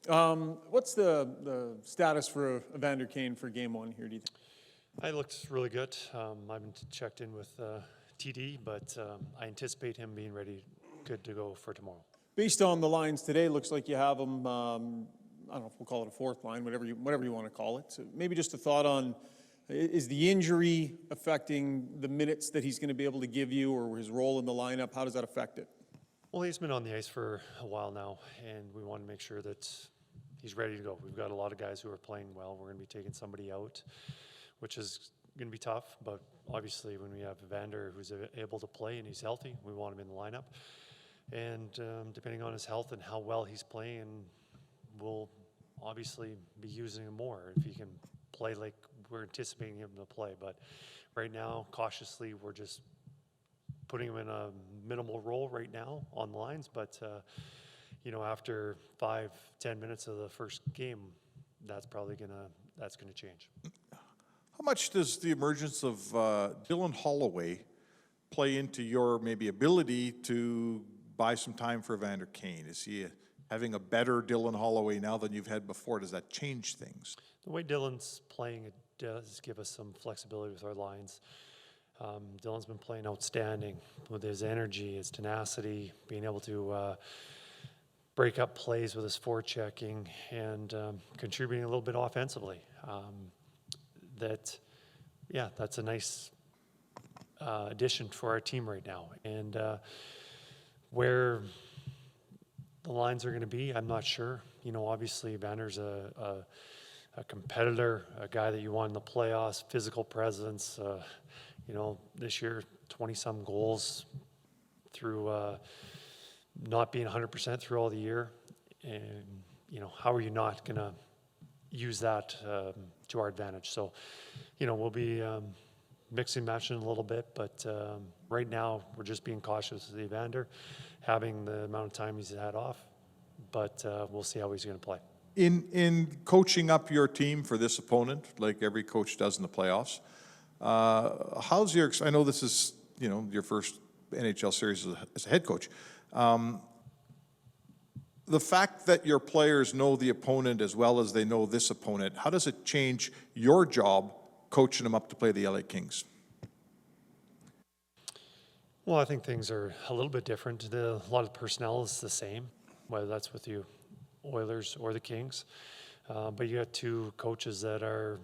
What's the status for Evander Kane for game one here, do you think? I looked really good. I haven't checked in with TD, but I anticipate him being ready, good to go for tomorrow. Based on the lines today, looks like you have him, I don't know if we'll call it a fourth line, whatever you want to call it. So maybe just a thought on, is the injury affecting the minutes that he's going to be able to give you, or his role in the lineup? How does that affect it? Well, he's been on the ice for a while now, and we want to make sure that he's ready to go. We've got a lot of guys who are playing well. We're going to be taking somebody out, which is going to be tough, but obviously when we have Evander who's able to play and he's healthy, we want him in the lineup. And depending on his health and how well he's playing, we'll obviously be using him more if he can play like we're anticipating him to play. But right now, cautiously, we're just putting him in a minimal role right now on the lines. But, after 5-10 minutes of the first game, that's probably going to change. How much does the emergence of Dylan Holloway play into your maybe ability to buy some time for Evander Kane? Is he having a better Dylan Holloway now than you've had before? Does that change things? The way Dylan's playing, it does give us some flexibility with our lines. Dylan's been playing outstanding with his energy, his tenacity, being able to break up plays with his forechecking and contributing a little bit offensively. That's a nice addition for our team right now. And where the lines are going to be, I'm not sure. Obviously, Vander's a competitor, a guy that you want in the playoffs, physical presence. This year, 20-some goals through not being 100% through all the year. And, how are you not going to use that to our advantage? So, we'll be mixing and matching a little bit, but right now we're just being cautious with Evander, having the amount of time he's had off, but we'll see how he's going to play. In coaching up your team for this opponent, like every coach does in the playoffs, how's your? I know this is your first NHL series as a head coach. The fact that your players know the opponent as well as they know this opponent, how does it change your job coaching them up to play the LA Kings? Well, I think things are a little bit different. A lot of the personnel is the same, whether that's with you Oilers or the Kings. But you got two coaches that are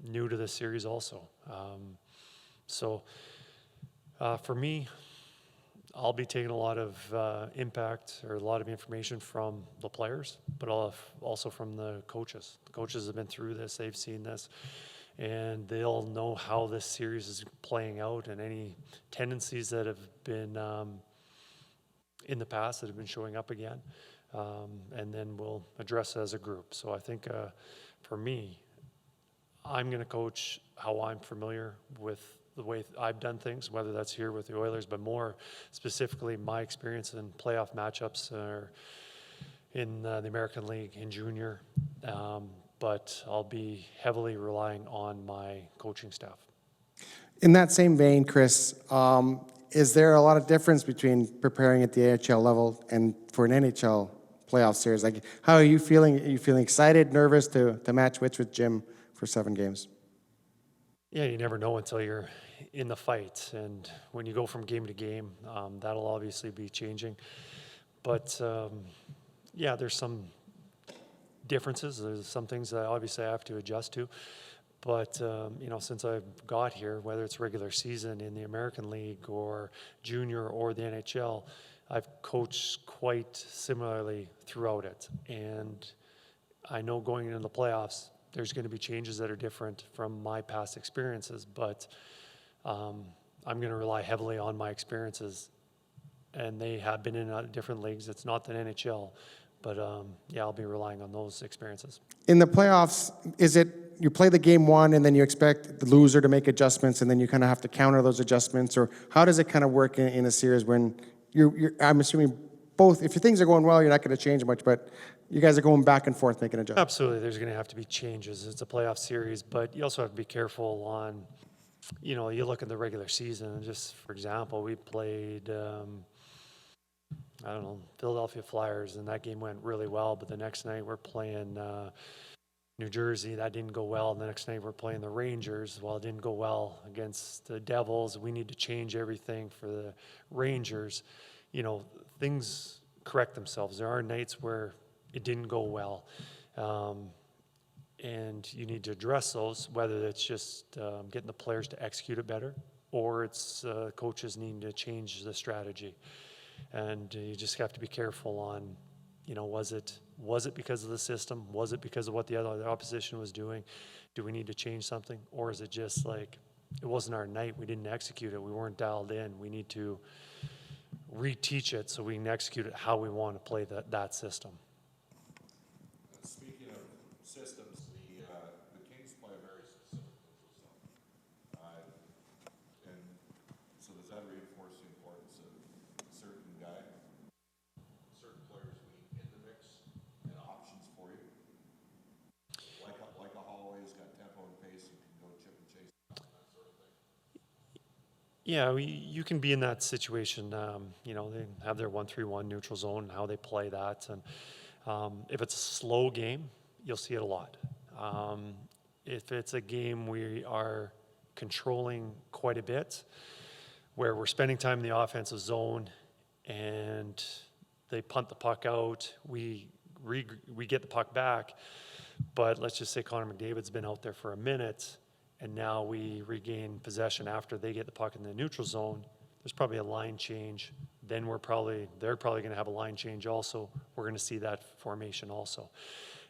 new to this series also. For me, I'll be taking a lot of impact or a lot of information from the players, but also from the coaches. The coaches have been through this, they've seen this, and they'll know how this series is playing out and any tendencies that have been in the past that have been showing up again. And then we'll address it as a group. So I think for me, I'm going to coach how I'm familiar with the way I've done things, whether that's here with the Oilers, but more specifically my experience in playoff matchups or in the American League in junior. But I'll be heavily relying on my coaching staff. In that same vein, Kris, is there a lot of difference between preparing at the AHL level and for an NHL playoff series? Like, how are you feeling? Are you feeling excited, nervous to match wits with Jim for 7 games? Yeah, you never know until you're in the fight. And when you go from game to game, that'll obviously be changing. But, there's some differences. There's some things that obviously I have to adjust to. But, since I've got here, whether it's regular season in the American League or junior or the NHL, I've coached quite similarly throughout it. And I know going into the playoffs, there's going to be changes that are different from my past experiences, but I'm going to rely heavily on my experiences. And they have been in different leagues. It's not the NHL, but I'll be relying on those experiences. In the playoffs, is it you play the game one and then you expect the loser to make adjustments and then you kind of have to counter those adjustments? Or how does it kind of work in a series when I'm assuming both, if your things are going well, you're not going to change much, but you guys are going back and forth making adjustments? Absolutely. There's going to have to be changes. It's a playoff series, but you also have to be careful on, you look at the regular season. Just for example, we played, I don't know, Philadelphia Flyers, and that game went really well. But the next night we're playing New Jersey. That didn't go well. The next night we're playing the Rangers. Well, it didn't go well against the Devils. We need to change everything for the Rangers. You know, things correct themselves. There are nights where it didn't go well. And you need to address those, whether it's just getting the players to execute it better, or it's coaches needing to change the strategy. And you just have to be careful on, you know, was it because of the system? Was it because of what the opposition was doing? Do we need to change something? Or is it just like, it wasn't our night, we didn't execute it, we weren't dialed in, we need to reteach it so we can execute it how we want to play that system. Speaking of systems, the Kings play a very specific neutral zone. And so does that reinforce the importance of certain players being in the mix and options for you? Like a Holloway's got tempo and pace and can go chip and chase, that sort of thing. Yeah, you can be in that situation. You know, they have their 1-3-1 neutral zone and how they play that. And if it's a slow game, you'll see it a lot. If it's a game we are controlling quite a bit, where we're spending time in the offensive zone and they punt the puck out, we get the puck back, but let's just say Connor McDavid's been out there for a minute, and now we regain possession after they get the puck in the neutral zone. There's probably a line change. Then they're probably going to have a line change also. We're going to see that formation also.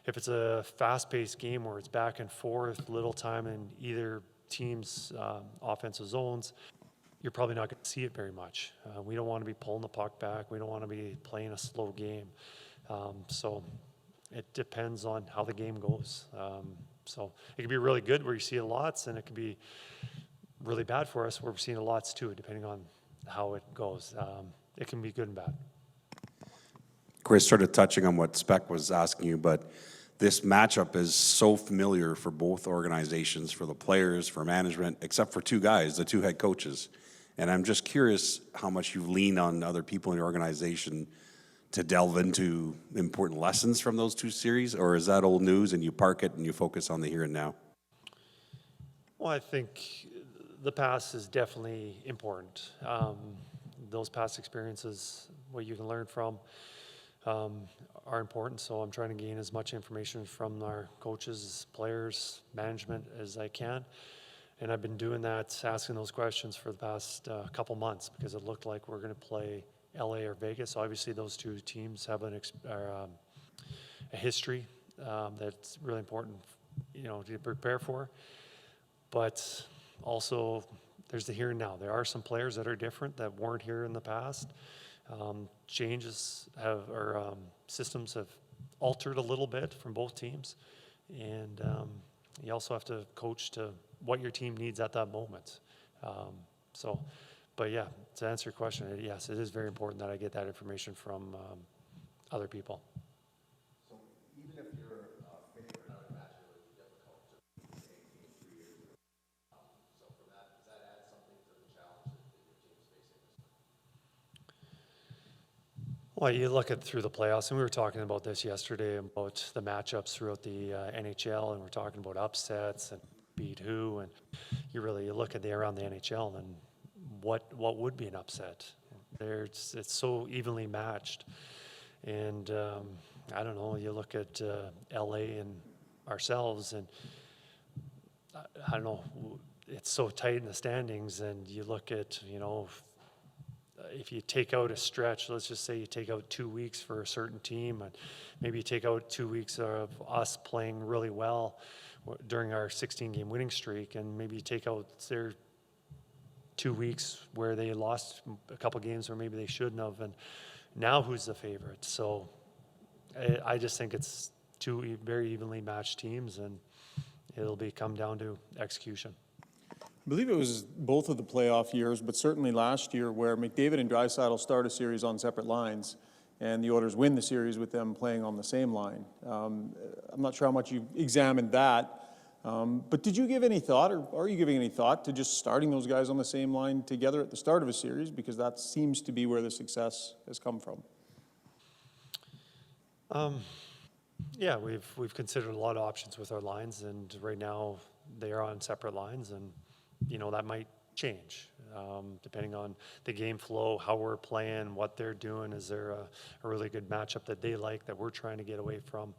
If it's a fast-paced game where it's back and forth, little time in either team's offensive zones, you're probably not going to see it very much. We don't want to be pulling the puck back. We don't want to be playing a slow game. So it depends on how the game goes. So it can be really good where you see it lots, and it can be really bad for us where we're seeing it lots too, depending on how it goes. It can be good and bad. Kris, sort of touching on what Spec was asking you, but this matchup is so familiar for both organizations, for the players, for management, except for two guys, the two head coaches. And I'm just curious how much you've leaned on other people in your organization to delve into important lessons from those two series, or is that old news and you park it and you focus on the here and now? Well, I think the past is definitely important. Those past experiences, what you can learn from, are important. So I'm trying to gain as much information from our coaches, players, management as I can. And I've been doing that, asking those questions for the past couple months, because it looked like we're going to play LA or Vegas. Obviously, those two teams have a history that's really important, you know, to prepare for. But also, there's the here and now. There are some players that are different that weren't here in the past. Changes have, or systems have altered a little bit from both teams, and you also have to coach to what your team needs at that moment. But yeah, to answer your question, yes, it is very important that I get that information from other people. So even if you're a favorite, I would imagine it would be difficult to be the same team 3 years ago. So from that, does that add something to the challenge that your team's facing this year? Well, you look at through the playoffs, and we were talking about this yesterday about the matchups throughout the NHL, and we're talking about upsets and beat who, and you look at around the NHL, and what would be an upset? It's so evenly matched, and I don't know. You look at LA and ourselves, and I don't know. It's so tight in the standings, and you look at, you know, if you take out a stretch, let's just say you take out 2 weeks for a certain team, and maybe you take out 2 weeks of us playing really well during our 16-game winning streak, and maybe you take out their 2 weeks where they lost a couple games where maybe they shouldn't have, and now who's the favorite? So I just think it's two very evenly matched teams, and it'll come down to execution. I believe it was both of the playoff years, but certainly last year, where McDavid and Draisaitl start a series on separate lines, and the Oilers win the series with them playing on the same line. I'm not sure how much you examined that, but did you give any thought, or are you giving any thought to just starting those guys on the same line together at the start of a series, because that seems to be where the success has come from? Yeah, we've considered a lot of options with our lines, and right now they are on separate lines, and that might change depending on the game flow, how we're playing, what they're doing. Is there a really good matchup that they like that we're trying to get away from?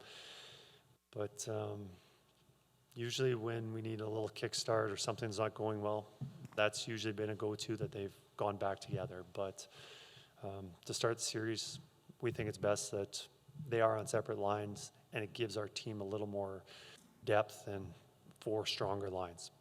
But usually when we need a little kickstart or something's not going well, that's usually been a go-to that they've gone back together. But to start the series, we think it's best that they are on separate lines, and it gives our team a little more depth and 4 stronger lines.